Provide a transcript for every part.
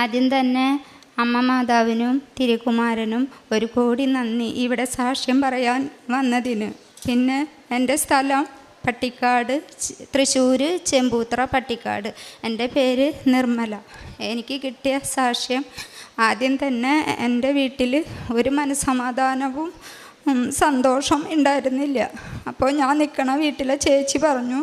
ആദ്യം തന്നെ അമ്മ മാതാവിനും തിരുകുമാരനും 1 കോടി നന്ദി ഇവിടെ സാക്ഷ്യം പറയാൻ വന്നതിന്. പിന്നെ എൻ്റെ സ്ഥലം പട്ടിക്കാട്, തൃശ്ശൂർ ചെമ്പൂത്ര പട്ടിക്കാട്. എൻ്റെ പേര് നിർമ്മല. എനിക്ക് കിട്ടിയ സാക്ഷ്യം, ആദ്യം തന്നെ എൻ്റെ വീട്ടിൽ ഒരു മനസ്സമാധാനവും സന്തോഷം ഉണ്ടായിരുന്നില്ല. അപ്പോൾ ഞാൻ നിൽക്കണ വീട്ടിലെ ചേച്ചി പറഞ്ഞു,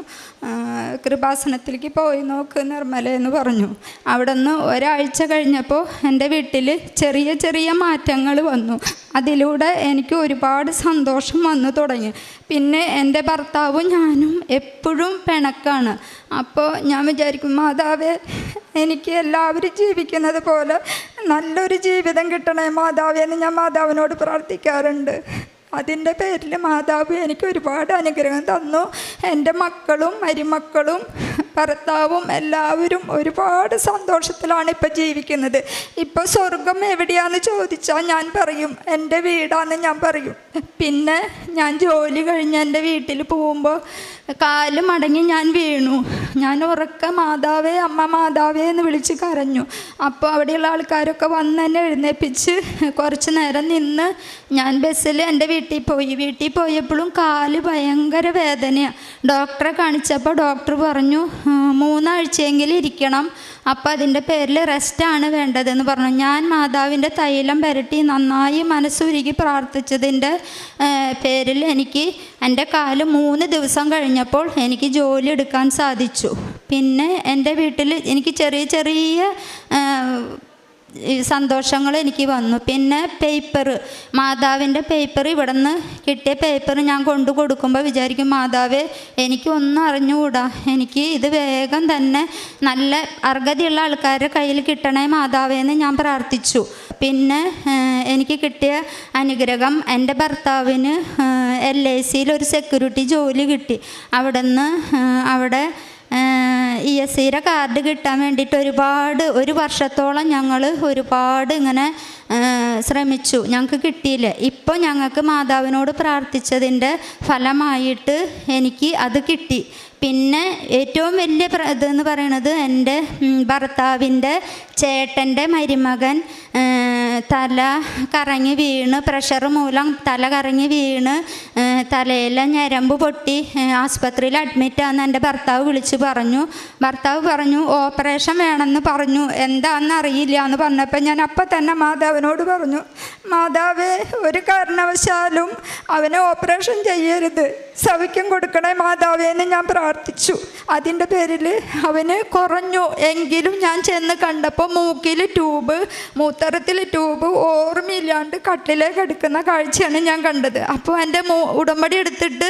കൃപാസനത്തിലേക്ക് പോയി നോക്ക് നിർമ്മല എന്ന് പറഞ്ഞു. അവിടെ നിന്ന് ഒരാഴ്ച കഴിഞ്ഞപ്പോൾ എൻ്റെ വീട്ടിൽ ചെറിയ ചെറിയ മാറ്റങ്ങൾ വന്നു. അതിലൂടെ എനിക്ക് ഒരുപാട് സന്തോഷം വന്നു തുടങ്ങി. പിന്നെ എൻ്റെ ഭർത്താവും ഞാനും എപ്പോഴും പിണക്കാണ്. അപ്പോൾ ഞാൻ വിചാരിക്കും, മാതാവേ എനിക്ക് എല്ലാവരും ജീവിക്കുന്നത് പോലെ നല്ലൊരു ജീവിതം കിട്ടണേ മാതാവേ എന്ന് ഞാൻ മാതാവിനോട് പ്രാർത്ഥിക്കാറുണ്ട്. അതിൻ്റെ പേരിൽ മാതാവ് എനിക്ക് ഒരുപാട് അനുഗ്രഹം തന്നു. എൻ്റെ മക്കളും മരുമക്കളും ഭർത്താവും എല്ലാവരും ഒരുപാട് സന്തോഷത്തിലാണ് ഇപ്പോൾ ജീവിക്കുന്നത്. ഇപ്പോൾ സ്വർഗം എവിടെയാണെന്ന് ചോദിച്ചാൽ ഞാൻ പറയും എൻ്റെ വീടാണെന്ന് ഞാൻ പറയും. പിന്നെ ഞാൻ ജോലി കഴിഞ്ഞ് എൻ്റെ വീട്ടിൽ പോകുമ്പോൾ കാല് മടങ്ങി ഞാൻ വീണു. ഞാൻ ഉറക്കെ മാതാവേ അമ്മ മാതാവേ എന്ന് വിളിച്ച് കരഞ്ഞു. അപ്പോൾ അവിടെയുള്ള ആൾക്കാരൊക്കെ വന്ന് എന്നെ എഴുന്നേൽപ്പിച്ച് കുറച്ച് നേരം നിന്ന് ഞാൻ ബസ്സിൽ എൻ്റെ വീട്ടിൽ പോയി. വീട്ടിൽ പോയപ്പോഴും കാല് ഭയങ്കര വേദനയാണ്. ഡോക്ടറെ കാണിച്ചപ്പോൾ ഡോക്ടർ പറഞ്ഞു 3 ആഴ്ചയെങ്കിലും ഇരിക്കണം, അപ്പോൾ അതിൻ്റെ പേരിൽ റെസ്റ്റാണ് വേണ്ടതെന്ന് പറഞ്ഞു. ഞാൻ മാതാവിൻ്റെ തൈലം പുരട്ടി നന്നായി മനസ്സുരുകി പ്രാർത്ഥിച്ചതിൻ്റെ പേരിൽ എനിക്ക് എൻ്റെ കാല് 3 ദിവസം കഴിഞ്ഞപ്പോൾ എനിക്ക് ജോലി എടുക്കാൻ സാധിച്ചു. പിന്നെ എൻ്റെ വീട്ടിൽ എനിക്ക് ചെറിയ ചെറിയ സന്തോഷങ്ങൾ എനിക്ക് വന്നു. പിന്നെ മാതാവിൻ്റെ പേപ്പർ ഇവിടെ നിന്ന് കിട്ടിയ പേപ്പർ ഞാൻ കൊണ്ടു കൊടുക്കുമ്പോൾ വിചാരിക്കും, മാതാവേ എനിക്കൊന്നും അറിഞ്ഞുകൂടാ, എനിക്ക് ഇത് വേഗം തന്നെ നല്ല അർഹതയുള്ള ആൾക്കാരുടെ കയ്യിൽ കിട്ടണേ മാതാവേന്ന് ഞാൻ പ്രാർത്ഥിച്ചു. പിന്നെ എനിക്ക് കിട്ടിയ അനുഗ്രഹം, എൻ്റെ ഭർത്താവിന് LICയിൽ ഒരു സെക്യൂരിറ്റി ജോലി കിട്ടി. അവിടെ ESCയുടെ കാർഡ് കിട്ടാൻ വേണ്ടിയിട്ട് ഒരു വർഷത്തോളം ഞങ്ങൾ ഒരുപാട് ഇങ്ങനെ ശ്രമിച്ചു. ഞങ്ങൾക്ക് കിട്ടിയില്ല. ഇപ്പോൾ ഞങ്ങൾക്ക് മാതാവിനോട് പ്രാർത്ഥിച്ചതിൻ്റെ ഫലമായിട്ട് എനിക്ക് അത് കിട്ടി. പിന്നെ ഏറ്റവും വലിയ ഇതെന്ന് പറയുന്നത്, എൻ്റെ ഭർത്താവിൻ്റെ ചേട്ടൻ്റെ മരുമകൻ തല കറങ്ങി വീണ്, പ്രഷർ മൂലം തല കറങ്ങി വീണ് തലയിലെ ഞരമ്പ് പൊട്ടി ആസ്പത്രിയിൽ അഡ്മിറ്റാണെന്ന് എൻ്റെ ഭർത്താവ് വിളിച്ച് പറഞ്ഞു. ഭർത്താവ് പറഞ്ഞു ഓപ്പറേഷൻ വേണമെന്ന് പറഞ്ഞു. എന്താണെന്ന് അറിയില്ല എന്ന് പറഞ്ഞപ്പോൾ ഞാൻ അപ്പം തന്നെ മാതാവിനോട് പറഞ്ഞു, മാതാവേ ഒരു കാരണവശാലും അവനെ ഓപ്പറേഷൻ ചെയ്യരുത്, സൗഖ്യം കൊടുക്കണേ മാതാവേ എന്ന് ഞാൻ പ്രാർത്ഥിച്ചു. അതിൻ്റെ പേരിൽ അവന് കുറഞ്ഞു. എങ്കിലും ഞാൻ ചെന്ന് കണ്ടപ്പോൾ മൂക്കിൽ ട്യൂബ്, മൂത്രത്തിൽ ട്യൂബ്, ഓർമ്മയില്ലാണ്ട് കട്ടിലേക്ക് എടുക്കുന്ന കാഴ്ചയാണ് ഞാൻ കണ്ടത്. അപ്പോൾ എൻ്റെ ഉടമ്പടി എടുത്തിട്ട്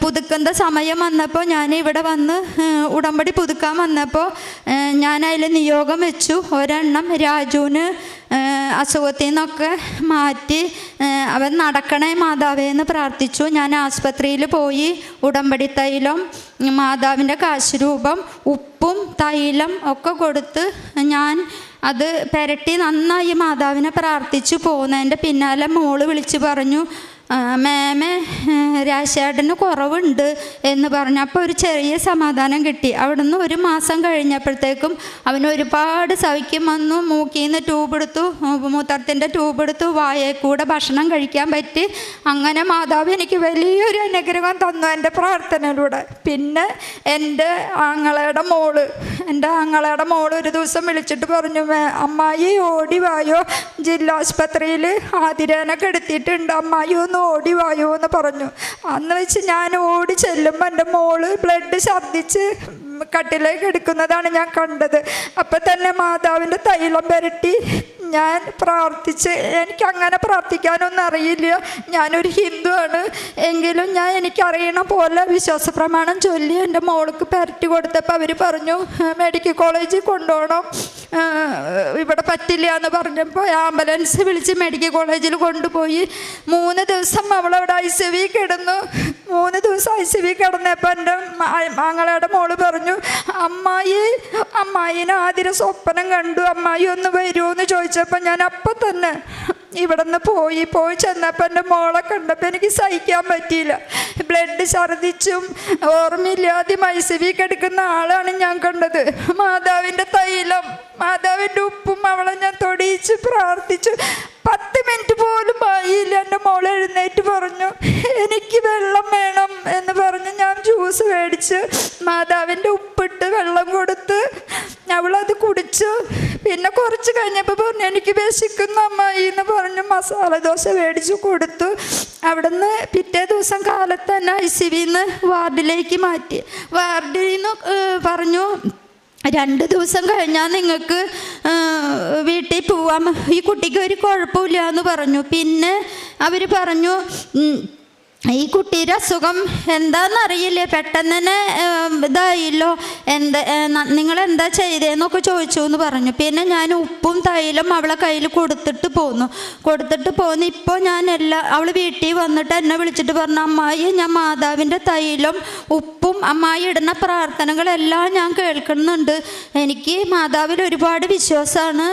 പുതുക്കുന്ന സമയം വന്നപ്പോൾ ഞാൻ ഇവിടെ വന്ന് ഉടമ്പടി പുതുക്കാൻ വന്നപ്പോൾ ഞാൻ അതിൽ നിയോഗം വെച്ചു. ഒരെണ്ണം രാജുവിന് അസുഖത്തിൽ നിന്നൊക്കെ മാറ്റി അവൻ നടക്കണേ മാതാവേ എന്ന് പ്രാർത്ഥിച്ചു. ഞാൻ ആസ്പത്രിയിൽ പോയി ഉടമ്പടി തൈലം, മാതാവിൻ്റെ കാശുരൂപം, ഉപ്പും തൈലം ഒക്കെ കൊടുത്ത് ഞാൻ അത് പുരട്ടി നന്നായി മാതാവിനെ പ്രാർത്ഥിച്ചു പോകുന്നതിൻ്റെ പിന്നാലെ മോള് വിളിച്ച് പറഞ്ഞു, മേമേ രാശേട്ടന് കുറവുണ്ട് എന്ന് പറഞ്ഞു. അപ്പോൾ ഒരു ചെറിയ സമാധാനം കിട്ടി. അവിടെ നിന്ന് 1 മാസം കഴിഞ്ഞപ്പോഴത്തേക്കും അവന് ഒരുപാട് സൗഖ്യം വന്നു. മൂക്കിൽ നിന്ന് ട്യൂബ് എടുത്തു, മൂത്രത്തിൻ്റെ ട്യൂബ് എടുത്തു, വായയിൽ കൂടെ ഭക്ഷണം കഴിക്കാൻ പറ്റി. അങ്ങനെ മാതാവ് എനിക്ക് വലിയൊരു അനുഗ്രഹം തന്നു എൻ്റെ പ്രാർത്ഥനയിലൂടെ. പിന്നെ എൻ്റെ ആങ്ങളയുടെ മോള് ഒരു ദിവസം വിളിച്ചിട്ട് പറഞ്ഞു, അമ്മായി ഓടി വായോ, ജില്ലാ ആസ്പത്രിയിൽ ആതിരേനൊക്കെ എടുത്തിട്ടുണ്ട്, അമ്മായി ഒന്ന് ഓടി വായോ എന്ന് പറഞ്ഞു. അന്ന് വെച്ച് ഞാൻ ഓടി ചെല്ലുമ്പോൾ എൻ്റെ മോള് ബ്ലഡ് ഛർദ്ദിച്ച് കട്ടിലേക്ക് എടുക്കുന്നതാണ് ഞാൻ കണ്ടത്. അപ്പം തന്നെ മാതാവിൻ്റെ തൈലം പുരട്ടി ഞാൻ പ്രാർത്ഥിച്ച്, എനിക്കങ്ങനെ പ്രാർത്ഥിക്കാനൊന്നും അറിയില്ല, ഞാനൊരു ഹിന്ദുവാണ്. എങ്കിലും എനിക്കറിയണ പോലെ വിശ്വാസ പ്രമാണം ചൊല്ലി എൻ്റെ മോൾക്ക് പുരട്ടി കൊടുത്തപ്പോൾ അവർ പറഞ്ഞു മെഡിക്കൽ കോളേജിൽ കൊണ്ടുപോകണം, ഇവിടെ പറ്റില്ല എന്ന് പറഞ്ഞപ്പോൾ ആംബുലൻസ് വിളിച്ച് മെഡിക്കൽ കോളേജിൽ കൊണ്ടുപോയി. 3 ദിവസം അവളവിടെ ICU കിടന്നു. 3 ദിവസം ICU കിടന്നപ്പോൾ എൻ്റെ ആങ്ങളയുടെ മോള് പറഞ്ഞു, അമ്മായിനെ ആദ്യം സ്വപ്നം കണ്ടു, അമ്മായി ഒന്ന് വരുമോ എന്ന് ചോദിച്ചപ്പോൾ ഞാൻ അപ്പം തന്നെ ഇവിടെ നിന്ന് പോയി ചെന്നപ്പോൾ എൻ്റെ മോളെ കണ്ടപ്പോൾ എനിക്ക് സഹിക്കാൻ പറ്റിയില്ല. ബ്ലഡ് ഛർദിച്ചും ഓർമ്മയില്ലാതെയും ICU കിടക്കുന്ന ആളാണ് ഞാൻ കണ്ടത്. മാതാവിൻ്റെ തൈലം, മാതാവിൻ്റെ ഉപ്പും അവളെ ഞാൻ തൊടിയിച്ച് പ്രാർത്ഥിച്ചു. 10 മിനിറ്റ് പോലും ആയില്ല, എൻ്റെ മോൾ എഴുന്നേറ്റ് പറഞ്ഞു എനിക്ക് വെള്ളം വേണം എന്ന് പറഞ്ഞ് ഞാൻ ജ്യൂസ് മേടിച്ച് മാതാവിൻ്റെ ഉപ്പിട്ട് വെള്ളം കൊടുത്ത് അവളത് കുടിച്ചു. പിന്നെ കുറച്ച് കഴിഞ്ഞപ്പോൾ പറഞ്ഞു എനിക്ക് വിശക്കുന്ന അമ്മായി എന്ന് പറഞ്ഞ് മസാല ദോശ മേടിച്ചു കൊടുത്തു. അവിടുന്ന് പിറ്റേ ദിവസം കാലത്ത് തന്നെ ICUന്ന് വാർഡിലേക്ക് മാറ്റി. വാർഡിൽ നിന്ന് പറഞ്ഞു 2 ദിവസം കഴിഞ്ഞാൽ നിങ്ങൾക്ക് വീട്ടിൽ പോവാം, ഈ കുട്ടിക്ക് ഒരു കുഴപ്പമില്ല എന്ന് പറഞ്ഞു. പിന്നെ അവർ പറഞ്ഞു ഈ കുട്ടിയുടെ അസുഖം എന്താണെന്നറിയില്ലേ, പെട്ടെന്ന് തന്നെ ഇതായില്ലോ, നിങ്ങളെന്താ ചെയ്തതെന്നൊക്കെ ചോദിച്ചു എന്ന് പറഞ്ഞു. പിന്നെ ഞാൻ ഉപ്പും തൈലും അവളെ കയ്യിൽ കൊടുത്തിട്ട് പോന്നു. ഇപ്പോൾ ഞാൻ അവൾ വീട്ടിൽ വന്നിട്ട് എന്നെ വിളിച്ചിട്ട് പറഞ്ഞു അമ്മായി ഞാൻ മാതാവിൻ്റെ തൈലും ഉപ്പും അമ്മായി ഇടുന്ന പ്രാർത്ഥനകളെല്ലാം ഞാൻ കേൾക്കുന്നുണ്ട്, എനിക്ക് മാതാവിൽ ഒരുപാട് വിശ്വാസമാണ്,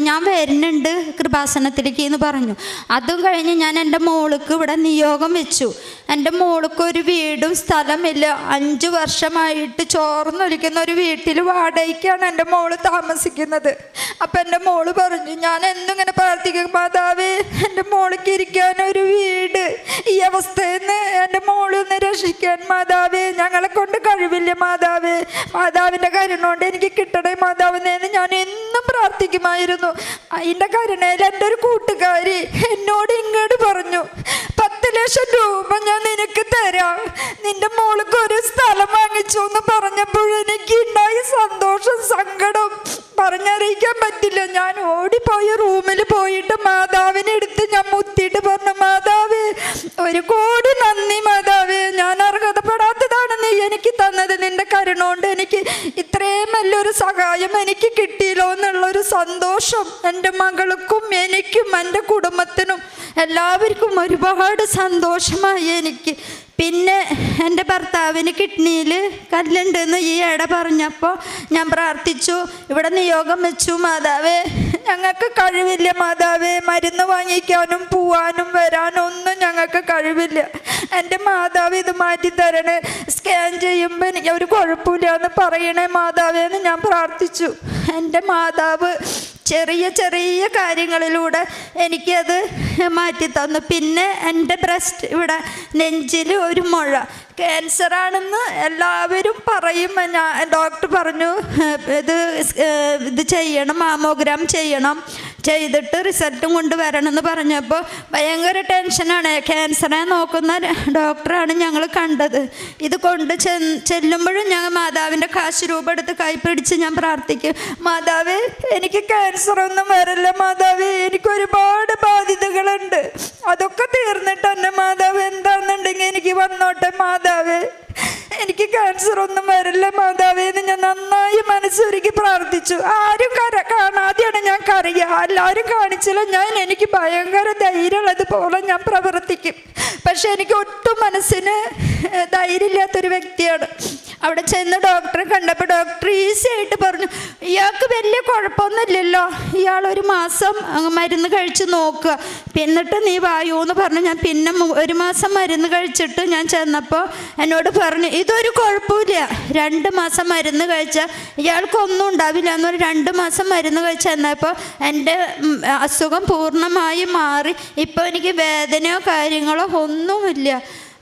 ഞാൻ വരുന്നുണ്ട് കൃപാസനത്തിലേക്ക് എന്ന് പറഞ്ഞു. അതും കഴിഞ്ഞ് ഞാൻ എൻ്റെ മോൾക്ക് ഇവിടെ നിയോഗം വെച്ചു. എൻ്റെ മോൾക്ക് ഒരു വീടും സ്ഥലമില്ല, 5 വർഷമായിട്ട് ചോർന്നൊലിക്കുന്ന ഒരു വീട്ടിൽ വാടകയ്ക്കാണ് എൻ്റെ മോള് താമസിക്കുന്നത്. അപ്പം എൻ്റെ മോള് പറഞ്ഞു ഞാൻ എന്നിങ്ങനെ പ്രാർത്ഥിക്കും മാതാവേ എൻ്റെ മോൾക്ക് ഇരിക്കാൻ ഒരു വീട്, ഈ അവസ്ഥയിൽ നിന്ന് എൻ്റെ മോളൊന്ന് രക്ഷിക്കാൻ മാതാവേ, ഞങ്ങളെ കൊണ്ട് കഴിവില്ല മാതാവേ, മാതാവിൻ്റെ കരുണ കൊണ്ട് എനിക്ക് കിട്ടണേ മാതാവിനെന്ന് ഞാൻ എന്നും പ്രാർത്ഥിക്കുമായിരുന്നു. അതിൻ്റെ കരുണയിൽ എൻ്റെ ഒരു കൂട്ടുകാരി എന്നോട് ഇങ്ങോട്ട് പറഞ്ഞു 10 ലക്ഷം രൂപ ഞാൻ നിനക്ക് തരാം, നിന്റെ മോൾക്ക് ഒരു സ്ഥലം വാങ്ങിച്ചു എന്ന് പറഞ്ഞപ്പോഴെനിക്ക് ഉണ്ടായ സന്തോഷം സങ്കടം പറഞ്ഞറിയിക്കാൻ പറ്റില്ല. ഞാൻ ഓടിപ്പോയി റൂമിൽ പോയിട്ട് മാതാവിനെ എടുത്ത് ഞാൻ മുത്തിയിട്ട് പറഞ്ഞു മാതാവേ 1 കോടി നന്ദി മാതാവേ, ഞാൻ അർഹതപ്പെടാത്തതാണ് നീ എനിക്ക് തന്നത്, നിന്റെ കരുണ കൊണ്ട് എനിക്ക് ഇത്രയും വലിയൊരു സഹായം എനിക്ക് കിട്ടിയല്ലോ എന്നുള്ളൊരു സന്തോഷം എൻ്റെ മകൾക്കും എനിക്കും എൻ്റെ കുടുംബത്തിനും എല്ലാവർക്കും ഒരുപാട് സന്തോഷമായി എനിക്ക്. പിന്നെ എൻ്റെ ഭർത്താവിന് കിഡ്നിയിൽ കല്ലുണ്ടെന്ന് ഈ ഇട പറഞ്ഞപ്പോൾ ഞാൻ പ്രാർത്ഥിച്ചു, ഇവിടെ നിയോഗം വെച്ചു മാതാവേ ഞങ്ങൾക്ക് കഴിവില്ല മാതാവേ, മരുന്ന് വാങ്ങിക്കാനും പോവാനും വരാനും ഒന്നും ഞങ്ങൾക്ക് കഴിവില്ല, എൻ്റെ മാതാവ് ഇത് മാറ്റി തരണേ, സ്കാൻ ചെയ്യുമ്പോൾ എനിക്ക് ഒരു കുഴപ്പമില്ല എന്ന് പറയണേ മാതാവേ എന്ന് ഞാൻ പ്രാർത്ഥിച്ചു. എൻ്റെ മാതാവ് ചെറിയ ചെറിയ കാര്യങ്ങളിലൂടെ എനിക്കത് മാറ്റി തന്നു. പിന്നെ എൻ്റെ ബ്രസ്റ്റ് ഇവിടെ നെഞ്ചിൽ ഒരു മുഴ ക്യാൻസറാണെന്ന് എല്ലാവരും പറയും. ഡോക്ടർ പറഞ്ഞു ഇത് ചെയ്യണം, മാമോഗ്രാം ചെയ്യണം, ചെയ്തിട്ട് റിസൾട്ടും കൊണ്ട് വരണമെന്ന് പറഞ്ഞപ്പോൾ ഭയങ്കര ടെൻഷനാണ്. ക്യാൻസറെ നോക്കുന്ന ഡോക്ടറാണ് ഞങ്ങൾ കണ്ടത്. ഇത് കൊണ്ട് ചെല്ലുമ്പോഴും ഞങ്ങൾ മാതാവിൻ്റെ കാശ് രൂപ എടുത്ത് കൈ പിടിച്ച് ഞാൻ പ്രാർത്ഥിക്കും മാതാവേ എനിക്ക് ക്യാൻസറൊന്നും വരില്ല മാതാവേ, എനിക്ക് ഒരുപാട് ബാധ്യതകളുണ്ട്, അതൊക്കെ തീർന്നിട്ട് തന്നെ മാതാവ് എന്താണെന്നുണ്ടെങ്കിൽ എനിക്ക് വന്നോട്ടെ മാതാവേ, എനിക്ക് ക്യാൻസർ ഒന്നും വരില്ല മാതാവേ എന്ന് ഞാൻ നന്നായി മനസ്സൊരുക്കി പ്രാർത്ഥിച്ചു. ആരും കാണാതെയാണ് ഞാൻ കരയുക, എല്ലാവരും കാണിച്ചില്ല, എനിക്ക് ഭയങ്കര ധൈര്യമുള്ളതുപോലെ ഞാൻ പ്രവർത്തിക്കും. പക്ഷെ എനിക്ക് ഒട്ടും മനസ്സിന് ധൈര്യമില്ലാത്തൊരു വ്യക്തിയാണ്. അവിടെ ചെന്ന് ഡോക്ടറെ കണ്ടപ്പോൾ ഡോക്ടർ ഈസി ആയിട്ട് പറഞ്ഞു ഇയാൾക്ക് വലിയ കുഴപ്പമൊന്നുമില്ലല്ലോ, ഇയാൾ 1 മാസം മരുന്ന് കഴിച്ച് നോക്കുക, എന്നിട്ട് നീ വായൂ എന്ന് പറഞ്ഞു. ഞാൻ പിന്നെ 1 മാസം മരുന്ന് കഴിച്ചിട്ട് ഞാൻ ചെന്നപ്പോൾ എന്നോട് പറഞ്ഞു ഇതൊരു കുഴപ്പമില്ല, 2 മാസം മരുന്ന് കഴിച്ചാൽ ഇയാൾക്കൊന്നും ഉണ്ടാവില്ല എന്ന് പറഞ്ഞ് 2 മാസം മരുന്ന് കഴിച്ച് ചെന്നപ്പോൾ എൻ്റെ അസുഖം പൂർണ്ണമായി മാറി. ഇപ്പോൾ എനിക്ക് വേദനയോ കാര്യങ്ങളോ ഒന്നുമില്ല.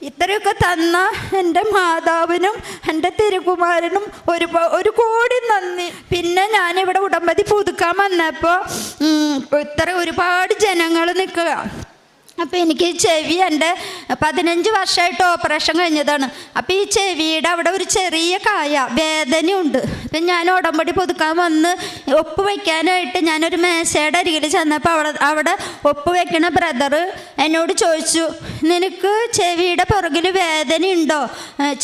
ഇത്രയൊക്കെ തന്ന എൻ്റെ മാതാവിനും എൻ്റെ തിരുകുമാരനും 1 കോടി നന്ദി. പിന്നെ ഞാനിവിടെ ഉടമ്പടി പുതുക്കാൻ വന്നപ്പോൾ ഒരുപാട് ജനങ്ങൾ നിൽക്കുക. അപ്പോൾ എനിക്ക് ചെവി എൻ്റെ 15 വർഷമായിട്ട് ഓപ്പറേഷൻ കഴിഞ്ഞതാണ്. അപ്പോൾ ഈ ചെവിയുടെ അവിടെ ഒരു ചെറിയ കായ വേദനയുണ്ട്. അപ്പം ഞാൻ ഉടമ്പടി പുതുക്കാൻ വന്ന് ഒപ്പ് വയ്ക്കാനായിട്ട് ഞാനൊരു മേശയുടെ അരികിൽ ചെന്നപ്പോൾ അവിടെ ഒപ്പ് വയ്ക്കണ ബ്രദർ എന്നോട് ചോദിച്ചു നിനക്ക് ചെവിയുടെ പുറകിൽ വേദനയുണ്ടോ,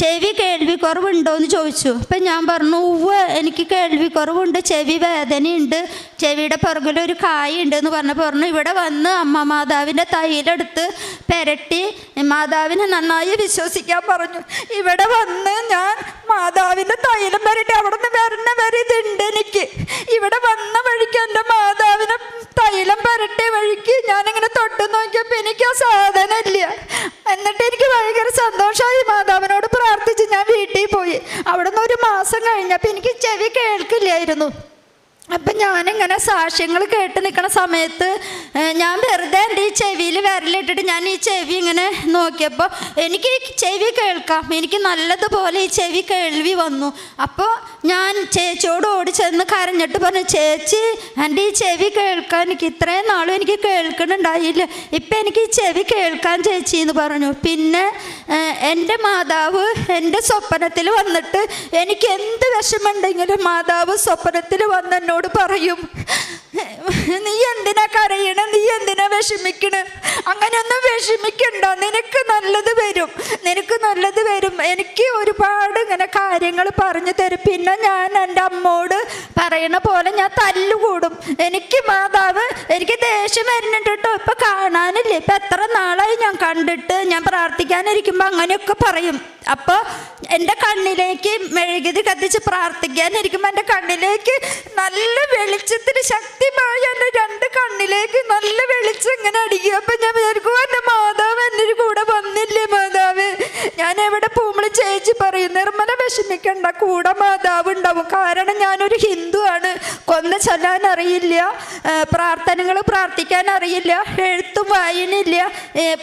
ചെവി കേൾവിക്കുറവുണ്ടോ എന്ന് ചോദിച്ചു. അപ്പം ഞാൻ പറഞ്ഞു ഉവ്വ് എനിക്ക് കേൾവിക്കുറവുണ്ട്, ചെവി വേദനയുണ്ട്, ചെവിയുടെ പുറകിലൊരു കായ ഉണ്ട് എന്ന് പറഞ്ഞു. ഇവിടെ വന്ന് അമ്മ മാതാവിൻ്റെ തൈലെടുത്ത് പെരട്ടി മാതാവിനെ നന്നായി വിശ്വസിക്കാൻ പറഞ്ഞു. ഇവിടെ വന്ന് ഞാൻ മാതാവിൻ്റെ തൈലം പെരട്ടി അവിടെ നിന്ന് വരുന്ന വരെ ഇതുണ്ട് എനിക്ക്. ഇവിടെ വന്ന വഴിക്ക് എൻ്റെ മാതാവിനെ തൈലം പുരട്ടിയ വഴിക്ക് ഞാനിങ്ങനെ തൊട്ട് നോക്കിയപ്പോൾ എനിക്ക് ആ സാധനം ഇല്ല. എന്നിട്ട് എനിക്ക് ഭയങ്കര സന്തോഷമായി. മാതാവിനോട് പ്രാർത്ഥിച്ച് ഞാൻ വീട്ടിൽ പോയി. അവിടെ നിന്ന് 1 മാസം കഴിഞ്ഞപ്പോൾ എനിക്ക് ചെവി കേൾക്കില്ലായിരുന്നു. അപ്പം ഞാനിങ്ങനെ സാക്ഷ്യങ്ങൾ കേട്ട് നിൽക്കുന്ന സമയത്ത് ഞാൻ വെറുതെ എൻ്റെ ഈ ചെവിയിൽ വിരലിട്ടിട്ട് ഞാൻ ഈ ചെവി ഇങ്ങനെ നോക്കിയപ്പോൾ എനിക്ക് ഈ ചെവി കേൾക്കാം. എനിക്ക് നല്ലതുപോലെ ഈ ചെവി കേൾവി വന്നു. അപ്പോൾ ഞാൻ ചേച്ചിയോട് ഓടി ചെന്ന് കരഞ്ഞിട്ട് പറഞ്ഞു, ചേച്ചി എൻ്റെ ഈ ചെവി കേൾക്കാൻ എനിക്ക് ഇത്രയും നാളും എനിക്ക് കേൾക്കണുണ്ടായില്ല, ഇപ്പം എനിക്ക് ഈ ചെവി കേൾക്കാൻ ചേച്ചി എന്ന് പറഞ്ഞു. പിന്നെ എൻ്റെ മാതാവ് എൻ്റെ സ്വപ്നത്തിൽ വന്നിട്ട് എനിക്ക് എന്ത് വിഷമമുണ്ടെങ്കിലും മാതാവ് സ്വപ്നത്തിൽ വന്ന് എന്നോട് പറയും, നീ എന്തിനാ കരയണ, നീ എന്തിനാ വിഷമിക്കണ, അങ്ങനെയൊന്നും വിഷമിക്കണ്ട, നിനക്ക് നല്ലത് വരും, നിനക്ക് നല്ലത് വരും. എനിക്ക് ഒരുപാട് ഇങ്ങനെ കാര്യങ്ങൾ പറഞ്ഞു തരും. പിന്നെ ഞാൻ എൻ്റെ അമ്മോട് പറയണ പോലെ ഞാൻ തല്ലുകൂടും. എനിക്ക് മാതാവ് എനിക്ക് ദേഷ്യം വരുന്നുണ്ട് കേട്ടോ, ഇപ്പം കാണാനില്ല, ഇപ്പം എത്ര നാളായി ഞാൻ കണ്ടിട്ട്, ഞാൻ പ്രാർത്ഥിക്കാനിരിക്കുമ്പോൾ അങ്ങനെയൊക്കെ പറയും. അപ്പോൾ എൻ്റെ കണ്ണിലേക്ക് മെഴുകുതി കത്തിച്ച് പ്രാർത്ഥിക്കാനിരിക്കുമ്പോൾ എൻ്റെ കണ്ണിലേക്ക് നല്ല വെളിച്ചത്തിന് ശക്തിമായി എൻ്റെ 2 കണ്ണിലേക്ക് നല്ല വെളിച്ചം ഇങ്ങനെ അടിക്കുക. അപ്പം ഞാൻ വിചാരിക്കും, എൻ്റെ മാതാവ് എൻ്റെ കൂടെ വന്നില്ലേ മാതാവ്. ഞാൻ എവിടെ പോകുമ്പോൾ ചേച്ചി പറയും, നിർമ്മല വിഷമിക്കണ്ട, കൂടെ മാതാവ് ഉണ്ടാവും. കാരണം ഞാനൊരു ഹിന്ദു ആണ്, കൊന്ന് ചൊല്ലാൻ അറിയില്ല, പ്രാർത്ഥനകൾ പ്രാർത്ഥിക്കാൻ അറിയില്ല, എഴുത്തും വായനയില്ല,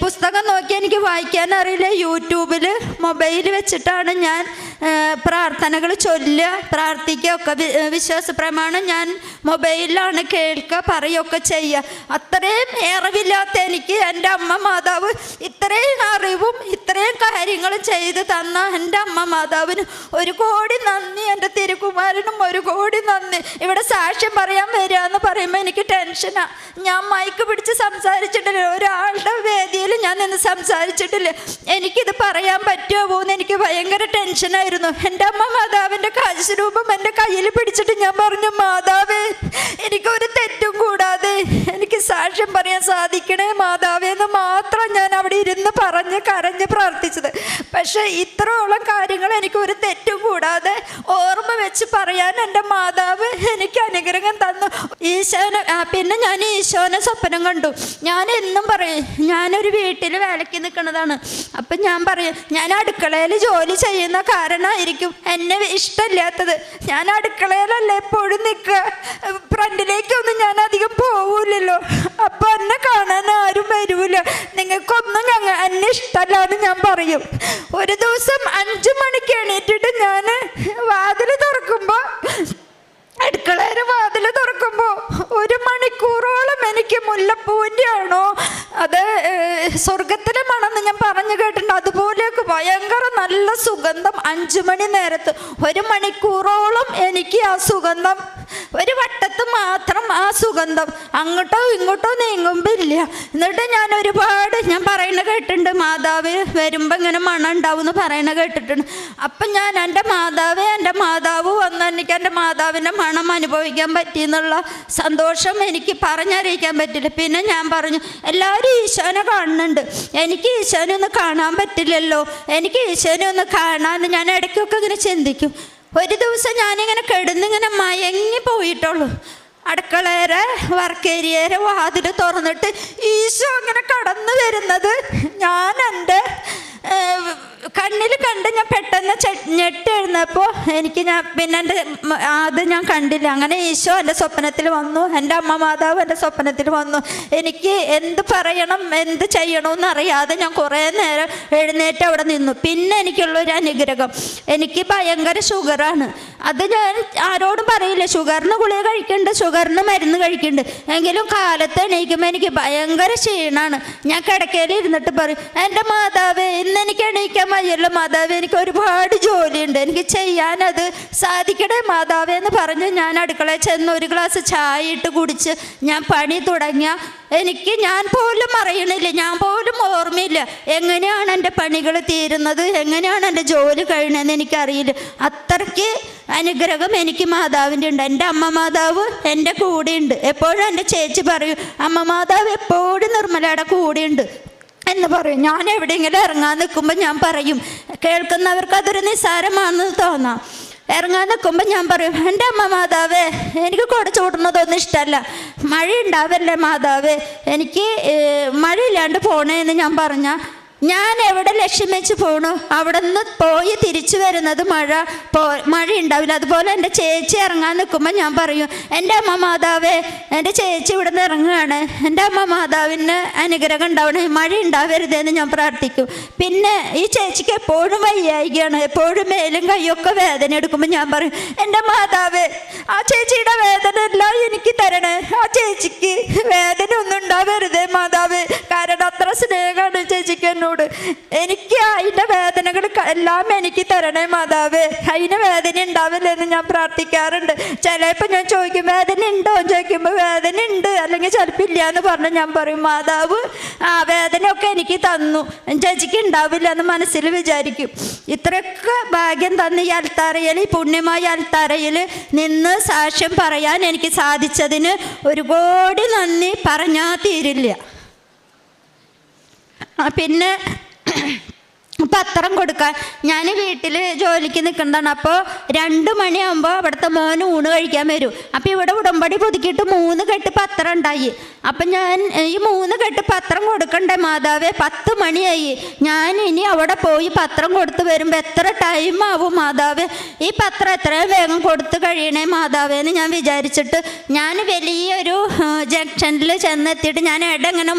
പുസ്തകം നോക്കി എനിക്ക് വായിക്കാൻ അറിയില്ല. യൂട്യൂബിൽ മൊബൈൽ വെച്ചിട്ടാണ് ഞാൻ പ്രാർത്ഥനകൾ ചൊല്ലുക, പ്രാർത്ഥിക്കുക ഒക്കെ. വിശ്വാസ പ്രമാണം ഞാൻ മൊബൈലിലാണ് കേൾക്കുക, പറയുകയൊക്കെ ചെയ്യുക. അത്രയും അറിവില്ലാത്ത എനിക്ക് എൻ്റെ അമ്മ മാതാവ് ഇത്രയും അറിവും ഇത്രയും കാര്യങ്ങളും ചെയ്ത് തന്ന എൻ്റെ അമ്മ മാതാവിന് 1 കോടി നന്ദി. എൻ്റെ തിരുകുമാരനും 1 കോടി നന്ദി. ഇവിടെ സാക്ഷ്യം പറയാൻ വരിക എന്ന് പറയുമ്പോൾ എനിക്ക് ടെൻഷനാണ്. ഞാൻ മൈക്ക് പിടിച്ച് സംസാരിച്ചിട്ടില്ല, ഒരാളുടെ വേദിയിൽ ഞാൻ നിന്ന് സംസാരിച്ചിട്ടില്ല. എനിക്കിത് പറയാൻ പറ്റുമോ എന്ന് എനിക്ക് ഭയങ്കര ടെൻഷനായിരുന്നു. എൻ്റെ അമ്മ മാതാവിൻ്റെ കാഴ്ചരൂപം എൻ്റെ കയ്യിൽ പിടിച്ചിട്ട് ഞാൻ പറഞ്ഞു, മാതാവേ എനിക്കൊരു തെറ്റും കൂടാതെ എനിക്ക് സാക്ഷ്യം പറയാൻ സാധിക്കണേ മാതാവേ എന്ന് മാത്രം ഞാൻ അവിടെ ഇരുന്ന് പറഞ്ഞ് കരഞ്ഞ് പ്രാർത്ഥിച്ചത്. പക്ഷേ ഇത്രയോളം കാര്യങ്ങൾ എനിക്ക് ഒരു തെറ്റും കൂടാതെ ഓർമ്മ വെച്ച് പറയാൻ എൻ്റെ മാതാവ് എനിക്ക് അനുഗ്രഹം തന്നു. ഈശോനെ പിന്നെ ഞാൻ ഈശോനെ സ്വപ്നം കണ്ടു. ഞാൻ എന്നും പറയും, ഞാനൊരു വീട്ടിൽ വേലയ്ക്ക് നിൽക്കുന്നതാണ്. അപ്പം ഞാൻ പറയും, ഞാൻ അടുക്കളയിൽ ജോലി ചെയ്യുന്ന കാരണമായിരിക്കും എന്നെ ഇഷ്ടമില്ലാത്തത്. ഞാൻ അടുക്കളയിലല്ല എപ്പോഴും നിൽക്കുക, ഫ്രണ്ടിലേക്കൊന്നും ഞാൻ അധികം പോവില്ലല്ലോ. അപ്പം എന്നെ കാണാൻ ആരും വരൂല, നിങ്ങൾക്കൊന്നും എന്നെ ഇഷ്ടമല്ല എന്ന് ഞാൻ പറയും. ഒരു ദിവസം 5 മണിക്ക് എണീറ്റിട്ട് ഞാൻ വാതിൽ തുറക്കുമ്പോൾ, അടുക്കളയുടെ വാതിൽ തുറക്കുമ്പോൾ 1 മണിക്കൂറോളം എനിക്ക് മുല്ലപ്പൂവിൻ്റെ ആണോ അത് സ്വർഗത്തിലെ മണമെന്ന് ഞാൻ പറഞ്ഞു കേട്ടിട്ടുണ്ട്, അതുപോലെയൊക്കെ ഭയങ്കര നല്ല സുഗന്ധം 5 മണി നേരത്ത് 1 മണിക്കൂറോളം എനിക്ക് ആ സുഗന്ധം, ഒരു വട്ടത്ത് മാത്രം ആ സുഗന്ധം, അങ്ങോട്ടോ ഇങ്ങോട്ടോ നീങ്ങുമ്പോൾ ഇല്ല. എന്നിട്ട് ഞാൻ ഒരുപാട് ഞാൻ പറയണ കേട്ടിട്ടുണ്ട്, മാതാവ് വരുമ്പോൾ ഇങ്ങനെ മണം ഉണ്ടാവും എന്ന് പറയണ കേട്ടിട്ടുണ്ട്. അപ്പം ഞാൻ എൻ്റെ മാതാവ് വന്ന് എനിക്ക് എൻ്റെ മാതാവിൻ്റെ മണം അനുഭവിക്കാൻ പറ്റിയെന്നുള്ള സന്തോഷം എനിക്ക് പറഞ്ഞറിയിക്കാൻ പറ്റില്ല. പിന്നെ ഞാൻ പറഞ്ഞു, എല്ലാവരും ഈശോനെ കാണുന്നുണ്ട്, എനിക്ക് ഈശോനെ ഒന്ന് കാണാൻ പറ്റില്ലല്ലോ, എനിക്ക് ഈശോനെ ഒന്ന് കാണാൻ ഞാൻ ഇടയ്ക്കൊക്കെ ഇങ്ങനെ ചിന്തിക്കും. ഒരു ദിവസം ഞാനിങ്ങനെ കിടന്നിങ്ങനെ മയങ്ങി പോയിട്ടുള്ളൂ. അടുക്കളയുടെ വർക്കേരിയയുടെ വാതിൽ തുറന്നിട്ട് ഈശോ ഇങ്ങനെ കടന്നു വരുന്നത് ഞാൻ എൻ്റെ കണ്ണിൽ കണ്ട് ഞാൻ പെട്ടെന്ന് ഞെട്ടെഴുന്നപ്പോൾ എനിക്ക് പിന്നെ അത് ഞാൻ കണ്ടില്ല. അങ്ങനെ ഈശോ എൻ്റെ സ്വപ്നത്തിൽ വന്നു, എൻ്റെ അമ്മ മാതാവ് എൻ്റെ സ്വപ്നത്തിൽ വന്നു. എനിക്ക് എന്ത് പറയണം എന്ത് ചെയ്യണമെന്ന് അറിയാതെ ഞാൻ കുറേ നേരം എഴുന്നേറ്റ് അവിടെ നിന്നു. പിന്നെ എനിക്കുള്ളൊരു അനുഗ്രഹം, എനിക്ക് ഭയങ്കര ഷുഗറാണ്. അത് ഞാൻ ആരോടും പറയില്ല, ഷുഗറിന് ഗുളിക കഴിക്കുന്നുണ്ട്, ഷുഗറിന് മരുന്ന് കഴിക്കുന്നുണ്ട്. എങ്കിലും കാലത്ത് എണീക്കുമ്പോൾ എനിക്ക് ഭയങ്കര ക്ഷീണമാണ്. ഞാൻ കിടക്കയിൽ ഇരുന്നിട്ട് പറയും, എൻ്റെ മാതാവേ ഇന്ന് എനിക്ക് എണീക്കാൻ വയ്യല്ലോ മാതാവേ, എനിക്ക് ഒരുപാട് ജോലിയുണ്ട്, എനിക്ക് ചെയ്യാനത് സാധിക്കണേ മാതാവേ എന്ന് പറഞ്ഞ് ഞാൻ അടുക്കളയിൽ ചെന്ന് 1 ഗ്ലാസ് ചായ ഇട്ട് കുടിച്ച് ഞാൻ പണി തുടങ്ങിയ ഞാൻ പോലും അറിയണില്ല, ഞാൻ പോലും ഓർമ്മയില്ല എങ്ങനെയാണ് എൻ്റെ പണികൾ തീരുന്നത്, എങ്ങനെയാണ് എൻ്റെ ജോലി കഴിയണമെന്ന് എനിക്കറിയില്ല. അത്രയ്ക്ക് അനുഗ്രഹം എനിക്ക് മാതാവിൻ്റെ ഉണ്ട്. എൻ്റെ അമ്മ മാതാവ് എൻ്റെ കൂടെയുണ്ട്. എപ്പോഴും എൻ്റെ ചേച്ചി പറയും, അമ്മ മാതാവ് എപ്പോഴും നിർമ്മലയുടെ കൂടെയുണ്ട് എന്ന് പറയും. ഞാൻ എവിടെയെങ്കിലും ഇറങ്ങാൻ നിൽക്കുമ്പോൾ ഞാൻ പറയും, കേൾക്കുന്നവർക്ക് അതൊരു നിസ്സാരമാണെന്ന് തോന്നാം. ഇറങ്ങാൻ നിൽക്കുമ്പോൾ ഞാൻ പറയും, എൻ്റെ അമ്മ മാതാവേ എനിക്ക് കുട ചൂടുന്നതൊന്നും ഇഷ്ടമല്ല, മഴ ഉണ്ടാവല്ലേ മാതാവേ, എനിക്ക് മഴയില്ലാണ്ട് പോണേന്ന് ഞാൻ പറഞ്ഞ ഞാൻ എവിടെ ലക്ഷ്യം വെച്ച് പോണു അവിടെ നിന്ന് പോയി തിരിച്ചു വരുന്നത് മഴ ഉണ്ടാവില്ല. അതുപോലെ എൻ്റെ ചേച്ചി ഇറങ്ങാൻ നിൽക്കുമ്പോൾ ഞാൻ പറയും, എൻ്റെ അമ്മ മാതാവേ, എൻ്റെ ചേച്ചി ഇവിടെ നിന്ന് ഇറങ്ങുകയാണ്, എൻ്റെ അമ്മ മാതാവിന് അനുഗ്രഹം ഉണ്ടാവണേ, മഴ ഉണ്ടാവരുതെന്ന് ഞാൻ പ്രാർത്ഥിക്കും. പിന്നെ ഈ ചേച്ചിക്ക് എപ്പോഴും വയ്യായികയാണ്, എപ്പോഴും മേലും കൈയൊക്കെ വേദന എടുക്കുമ്പോൾ ഞാൻ പറയും, എൻ്റെ മാതാവേ ആ ചേച്ചിയുടെ വേദന എല്ലാം എനിക്ക് തരണേ, ആ ചേച്ചിക്ക് വേദന ഒന്നും ഉണ്ടാവരുതേ മാതാവേ, കാരണം അത്ര സ്നേഹമാണ് ചേച്ചിക്ക് എന്നോട്. എനിക്ക് അതിൻ്റെ വേദനകൾ എല്ലാം എനിക്ക് തരണേ മാതാവേ, അതിന് വേദന ഉണ്ടാവില്ലെന്ന് ഞാൻ പ്രാർത്ഥിക്കാറുണ്ട്. ചിലപ്പോൾ ഞാൻ ചോദിക്കും വേദന ഉണ്ടോ ചോദിക്കുമ്പോൾ വേദന ഉണ്ട്, അല്ലെങ്കിൽ ചിലപ്പോൾ ഇല്ല എന്ന് പറഞ്ഞ് ഞാൻ പറയും, മാതാവ് ആ വേദനയൊക്കെ എനിക്ക് തന്നു, ചേച്ചിക്ക് ഉണ്ടാവില്ല എന്ന് മനസ്സിൽ വിചാരിക്കും. ഇത്രയൊക്കെ ഭാഗ്യം തന്ന് ഈ അൽത്താരയിൽ, ഈ പുണ്യമായ അൽത്താരയിൽ നിന്ന് സാക്ഷ്യം പറയാൻ എനിക്ക് സാധിച്ചതിന് ഒരുപാട് നന്ദി പറഞ്ഞാൽ തീരില്ല. പിന്നെ പത്രം കൊടുക്കാൻ ഞാൻ വീട്ടിൽ ജോലിക്ക് നിൽക്കുന്നതാണ്. അപ്പോൾ 2 മണിയാകുമ്പോൾ അവിടുത്തെ മോന് ഊണ് കഴിക്കാൻ വരും. അപ്പോൾ ഇവിടെ ഉടമ്പടി പുതുക്കിയിട്ട് 3 കെട്ട് പത്രം ഉണ്ടായി. അപ്പം ഞാൻ ഈ 3 കെട്ട് പത്രം കൊടുക്കണ്ടേ മാതാവേ, 10 മണിയായി, ഞാൻ ഇനി അവിടെ പോയി പത്രം കൊടുത്ത് വരുമ്പോൾ എത്ര ടൈം ആവും മാതാവേ, ഈ പത്രം എത്രയും വേഗം കൊടുത്ത് കഴിയണേ മാതാവേ എന്ന് ഞാൻ വിചാരിച്ചിട്ട് ഞാൻ വലിയൊരു ജംഗ്ഷനിൽ ചെന്നെത്തിയിട്ട് ഞാൻ ഇടങ്ങനെ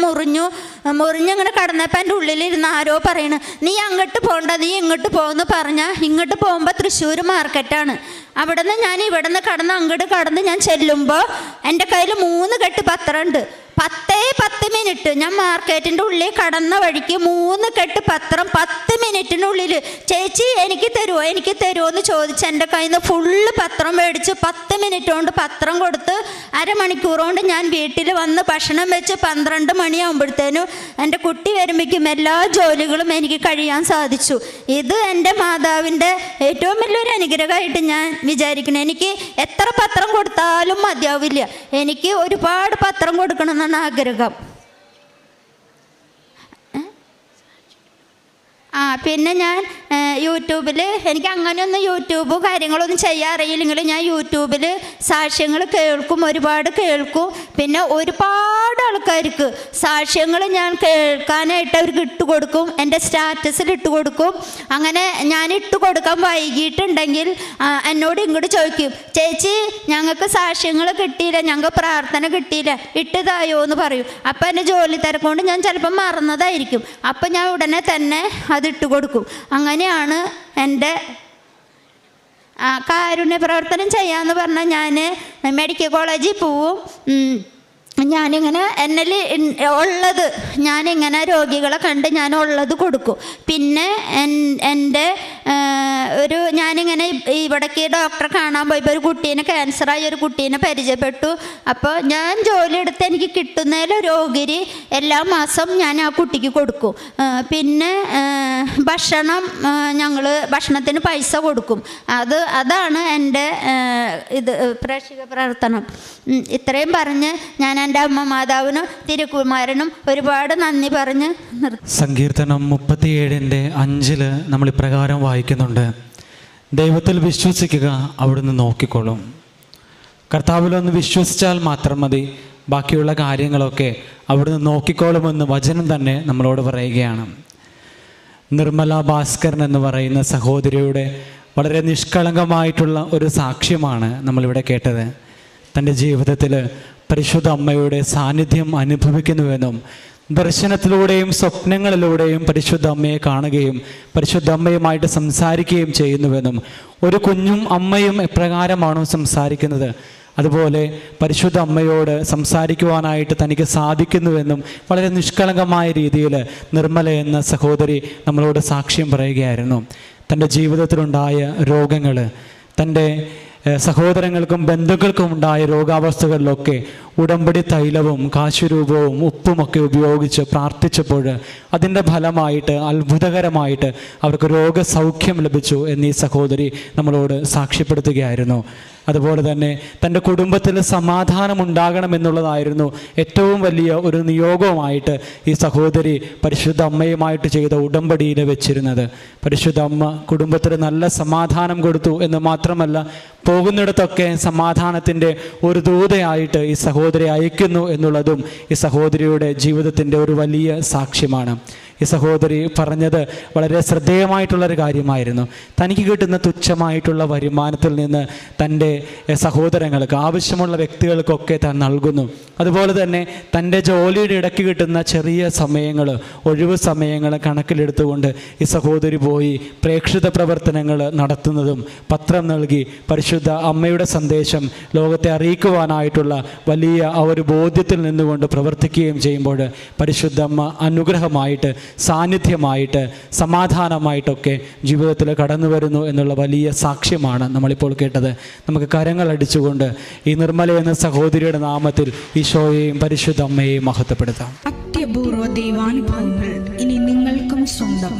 മുറിഞ്ഞങ്ങനെ കടന്നപ്പോൾ എൻ്റെ ഉള്ളിലിരുന്ന് ആരോ പറയണ്, നീ അങ്ങോട്ട് പോകണ്ട, നീ ഇങ്ങോട്ട് പോകുമെന്ന് പറഞ്ഞാൽ ഇങ്ങോട്ട് പോകുമ്പോൾ തൃശ്ശൂർ മാർക്കറ്റാണ്. അവിടെ നിന്ന് ഞാൻ ഇവിടെ നിന്ന് അങ്ങോട്ട് കടന്ന് ഞാൻ ചെല്ലുമ്പോൾ എൻ്റെ കയ്യിൽ 3 കെട്ട് പത്രമുണ്ട്. 10 ഞാൻ മാർക്കറ്റിൻ്റെ ഉള്ളിൽ കടന്ന വഴിക്ക് 3 കെട്ട് പത്രം 10 മിനിറ്റിനുള്ളിൽ, ചേച്ചി എനിക്ക് തരുമോ എന്ന് ചോദിച്ച് എൻ്റെ കയ്യിൽ നിന്ന് ഫുള്ള് പത്രം മേടിച്ച് 10 മിനിറ്റ് കൊണ്ട് പത്രം കൊടുത്ത് അരമണിക്കൂർ കൊണ്ട് ഞാൻ വീട്ടിൽ വന്ന് ഭക്ഷണം വെച്ച് 12 മണിയാകുമ്പോഴത്തേനും എൻ്റെ കുട്ടി വരുമ്പോഴേക്കും എല്ലാ ജോലികളും എനിക്ക് കഴിയാൻ സാധിച്ചു. ഇത് എൻ്റെ മാതാവിൻ്റെ ഏറ്റവും വലിയൊരു അനുഗ്രഹമായിട്ട് ഞാൻ വിചാരിക്കണം. എനിക്ക് എത്ര പത്രം കൊടുത്താലും മതിയാവില്ല, എനിക്ക് ഒരുപാട് പത്രം കൊടുക്കണമെന്നാണ് ആഗ്രഹം. പിന്നെ ഞാൻ യൂട്യൂബിൽ, എനിക്ക് അങ്ങനെയൊന്നും യൂട്യൂബ് കാര്യങ്ങളൊന്നും ചെയ്യാൻ അറിയില്ലെങ്കിലും ഞാൻ യൂട്യൂബിൽ സാക്ഷ്യങ്ങൾ കേൾക്കും, ഒരുപാട് കേൾക്കും. പിന്നെ ഒരുപാട് ആൾക്കാർക്ക് സാക്ഷ്യങ്ങൾ ഞാൻ കേൾക്കാനായിട്ട് അവർക്ക് ഇട്ടുകൊടുക്കും, എൻ്റെ സ്റ്റാറ്റസിൽ ഇട്ടുകൊടുക്കും. അങ്ങനെ ഞാൻ ഇട്ടുകൊടുക്കാൻ വൈകിട്ടുണ്ടെങ്കിൽ എന്നോട് ഇങ്ങോട്ട് ചോദിക്കും, ചേച്ചി ഞങ്ങൾക്ക് സാക്ഷ്യങ്ങൾ കിട്ടിയില്ല, ഞങ്ങൾക്ക് പ്രാർത്ഥന കിട്ടിയില്ല, ഇട്ടതായോ എന്ന് പറയും. അപ്പോൾ എൻ്റെ ജോലി തിരക്കൊണ്ട് ഞാൻ ചിലപ്പോൾ മറന്നതായിരിക്കും. അപ്പം ഞാൻ ഉടനെ തന്നെ അതിട്ട് കൊടുക്കും. അങ്ങനെയാണ് എൻ്റെ കാരുണ്യ പ്രവർത്തനം ചെയ്യാമെന്ന് പറഞ്ഞാൽ ഞാൻ മെഡിക്കൽ കോളേജിൽ പോവും. ഞാനിങ്ങനെ എന്നിൽ ഉള്ളത് ഞാനിങ്ങനെ രോഗികളെ കണ്ട് ഞാൻ ഉള്ളത് കൊടുക്കും. പിന്നെ എൻ്റെ ഞാനിങ്ങനെ ഇവിടേക്ക് ഡോക്ടറെ കാണാൻ പോയപ്പോൾ ഒരു കുട്ടീനെ, ക്യാൻസറായ ഒരു കുട്ടീനെ പരിചയപ്പെട്ടു. അപ്പോൾ ഞാൻ ജോലി എടുത്ത് എനിക്ക് കിട്ടുന്നതിലൊരു ഓഹരി എല്ലാ മാസം ഞാൻ ആ കുട്ടിക്ക് കൊടുക്കും. പിന്നെ ഭക്ഷണത്തിന് പൈസ കൊടുക്കും. അതാണ് എൻ്റെ പ്രേക്ഷിക പ്രവർത്തനം. ഇത്രയും പറഞ്ഞ് ഞാൻ എൻ്റെ അമ്മ മാതാവിനും തിരുക്കുമാരനും ഒരുപാട് നന്ദി പറഞ്ഞ് സങ്കീർത്തനം 37:5 നമ്മൾ ഇപ്രകാരം വായിക്കുന്നുണ്ട്, ദൈവത്തിൽ വിശ്വസിക്കുക, അവിടുന്ന് നോക്കിക്കോളും. കർത്താവിലൊന്ന് വിശ്വസിച്ചാൽ മാത്രം മതി, ബാക്കിയുള്ള കാര്യങ്ങളൊക്കെ അവിടുന്ന് നോക്കിക്കോളുമെന്ന് വചനം തന്നെ നമ്മളോട് പറയുകയാണ്. നിർമ്മല ഭാസ്കരൻ എന്ന് പറയുന്ന സഹോദരിയുടെ വളരെ നിഷ്കളങ്കമായിട്ടുള്ള ഒരു സാക്ഷ്യമാണ് നമ്മളിവിടെ കേട്ടത്. തൻ്റെ ജീവിതത്തിൽ പരിശുദ്ധ അമ്മയുടെ സാന്നിധ്യം അനുഭവിക്കുന്നുവെന്നും ദർശനത്തിലൂടെയും സ്വപ്നങ്ങളിലൂടെയും പരിശുദ്ധ അമ്മയെ കാണുകയും പരിശുദ്ധ അമ്മയുമായിട്ട് സംസാരിക്കുകയും ചെയ്യുന്നുവെന്നും, ഒരു കുഞ്ഞും അമ്മയും എപ്രകാരമാണോ സംസാരിക്കുന്നത് അതുപോലെ പരിശുദ്ധ അമ്മയോട് സംസാരിക്കുവാനായിട്ട് തനിക്ക് സാധിക്കുന്നുവെന്നും വളരെ നിഷ്കളങ്കമായ രീതിയിൽ നിർമ്മല എന്ന സഹോദരി നമ്മളോട് സാക്ഷ്യം പറയുകയായിരുന്നു. തൻ്റെ ജീവിതത്തിലുണ്ടായ രോഗങ്ങൾ, തൻ്റെ സഹോദരങ്ങൾക്കും ബന്ധുക്കൾക്കും ഉണ്ടായ രോഗാവസ്ഥകളിലൊക്കെ ഉടമ്പടി തൈലവും കാശുരൂപവും ഉപ്പുമൊക്കെ ഉപയോഗിച്ച് പ്രാർത്ഥിച്ചപ്പോൾ അതിൻ്റെ ഫലമായിട്ട് അത്ഭുതകരമായിട്ട് അവർക്ക് രോഗസൗഖ്യം ലഭിച്ചു എന്നീ സഹോദരി നമ്മളോട് സാക്ഷ്യപ്പെടുത്തുകയായിരുന്നു. അതുപോലെ തന്നെ തൻ്റെ കുടുംബത്തിൽ സമാധാനം ഉണ്ടാകണമെന്നുള്ളതായിരുന്നു ഏറ്റവും വലിയ ഒരു നിയോഗവുമായിട്ട് ഈ സഹോദരി പരിശുദ്ധ അമ്മയുമായിട്ട് ചെയ്ത ഉടമ്പടിയിൽ വെച്ചിരുന്നത്. പരിശുദ്ധ അമ്മ കുടുംബത്തിൽ നല്ല സമാധാനം കൊടുത്തു എന്ന് മാത്രമല്ല, പോകുന്നിടത്തൊക്കെ സമാധാനത്തിൻ്റെ ഒരു ദൂതയായിട്ട് ഈ സഹോദരി അയക്കുന്നു എന്നുള്ളതും ഈ സഹോദരിയുടെ ജീവിതത്തിൻ്റെ ഒരു വലിയ സാക്ഷ്യമാണ്. ഈ സഹോദരി പറഞ്ഞത് വളരെ ശ്രദ്ധേയമായിട്ടുള്ളൊരു കാര്യമായിരുന്നു. തനിക്ക് കിട്ടുന്ന തുച്ഛമായിട്ടുള്ള വരുമാനത്തിൽ നിന്ന് തൻ്റെ സഹോദരങ്ങൾക്ക്, ആവശ്യമുള്ള വ്യക്തികൾക്കൊക്കെ താൻ നൽകുന്നു. അതുപോലെ തന്നെ തൻ്റെ ജോലിയുടെ ഇടയ്ക്ക് കിട്ടുന്ന ചെറിയ സമയങ്ങൾ, ഒഴിവ് സമയങ്ങൾ കണക്കിലെടുത്തുകൊണ്ട് ഈ സഹോദരി പോയി പ്രേക്ഷിത പ്രവർത്തനങ്ങൾ നടത്തുന്നതും പത്രം നൽകി പരിശുദ്ധ അമ്മയുടെ സന്ദേശം ലോകത്തെ അറിയിക്കുവാനായിട്ടുള്ള വലിയ ആ ഒരു ബോധ്യത്തിൽ നിന്നുകൊണ്ട് പ്രവർത്തിക്കുകയും ചെയ്യുമ്പോൾ പരിശുദ്ധ അമ്മ അനുഗ്രഹമായിട്ട്, സാന്നിധ്യമായിട്ട്, സമാധാനമായിട്ടൊക്കെ ജീവിതത്തിൽ കടന്നു വരുന്നു എന്നുള്ള വലിയ സാക്ഷ്യമാണ് നമ്മളിപ്പോൾ കേട്ടത്. നമുക്ക് കരങ്ങൾ അടിച്ചുകൊണ്ട് ഈ നിർമ്മല എന്ന സഹോദരിയുടെ നാമത്തിൽ ഈശോയെയും പരിശുദ്ധ അമ്മയെയും മഹത്വപ്പെടുത്താം. അത്യപൂർവ ദൈവാനുഭവങ്ങൾ ഇനി നിങ്ങൾക്കും സ്വന്തം.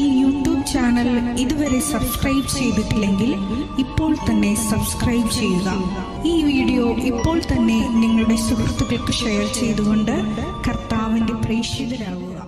ഈ യൂട്യൂബ് ചാനൽ ഇതുവരെ സബ്സ്ക്രൈബ് ചെയ്തിട്ടില്ലെങ്കിൽ ഇപ്പോൾ തന്നെ സബ്സ്ക്രൈബ് ചെയ്യുക. ഈ വീഡിയോ ഇപ്പോൾ തന്നെ നിങ്ങളുടെ സുഹൃത്തുക്കൾക്ക് ഷെയർ ചെയ്തുകൊണ്ട് കർത്താവിൻ്റെ പ്രേക്ഷിതരാകുക.